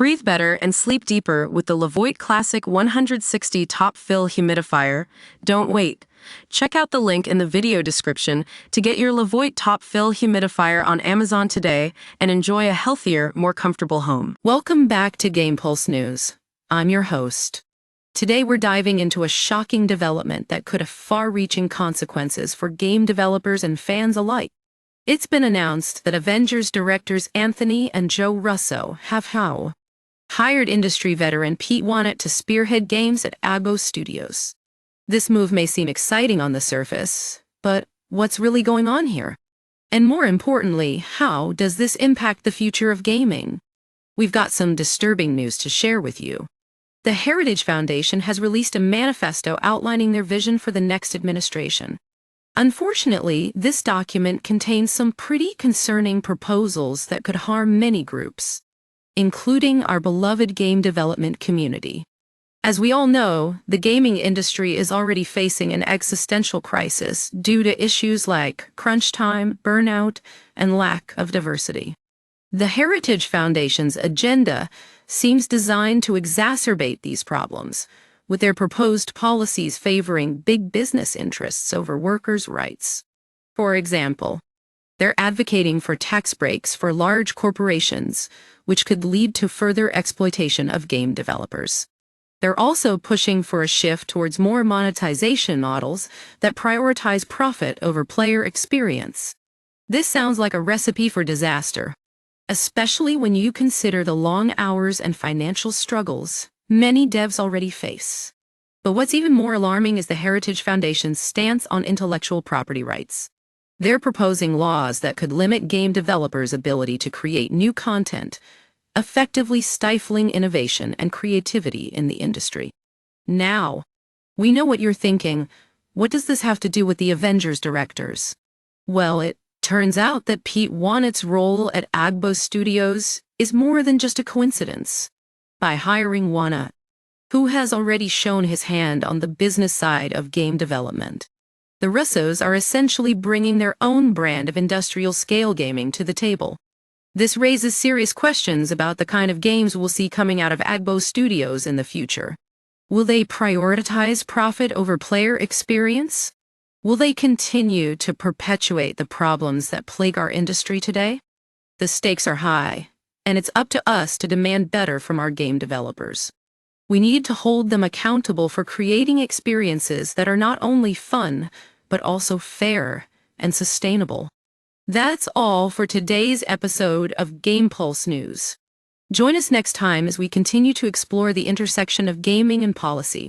Breathe better and sleep deeper with the Levoit Classic 160 Top Fill Humidifier. Don't wait. Check out the link in the video description to get your Levoit Top Fill Humidifier on Amazon today and enjoy a healthier, more comfortable home. Welcome back to Game Pulse News. I'm your host. Today we're diving into a shocking development that could have far-reaching consequences for game developers and fans alike. It's been announced that Avengers directors Anthony and Joe Russo have hired industry veteran Pete Wanat to spearhead games at AGBO Studios. This move may seem exciting on the surface, but what's really going on here? And more importantly, how does this impact the future of gaming? We've got some disturbing news to share with you. The Heritage Foundation has released a manifesto outlining their vision for the next administration. Unfortunately, this document contains some pretty concerning proposals that could harm many groups, including our beloved game development community. As we all know, the gaming industry is already facing an existential crisis due to issues like crunch time, burnout, and lack of diversity. The Heritage Foundation's agenda seems designed to exacerbate these problems, with their proposed policies favoring big business interests over workers' rights. For example, they're advocating for tax breaks for large corporations, which could lead to further exploitation of game developers. They're also pushing for a shift towards more monetization models that prioritize profit over player experience. This sounds like a recipe for disaster, especially when you consider the long hours and financial struggles many devs already face. But what's even more alarming is the Heritage Foundation's stance on intellectual property rights. They're proposing laws that could limit game developers' ability to create new content, effectively stifling innovation and creativity in the industry. Now, we know what you're thinking. What does this have to do with the Avengers directors? Well, it turns out that Pete Wanat's role at AGBO Studios is more than just a coincidence. By hiring Wanat, who has already shown his hand on the business side of game development, the Russos are essentially bringing their own brand of industrial-scale gaming to the table. This raises serious questions about the kind of games we'll see coming out of AGBO Studios in the future. Will they prioritize profit over player experience? Will they continue to perpetuate the problems that plague our industry today? The stakes are high, and it's up to us to demand better from our game developers. We need to hold them accountable for creating experiences that are not only fun, but also fair and sustainable. That's all for today's episode of Game Pulse News. Join us next time as we continue to explore the intersection of gaming and policy.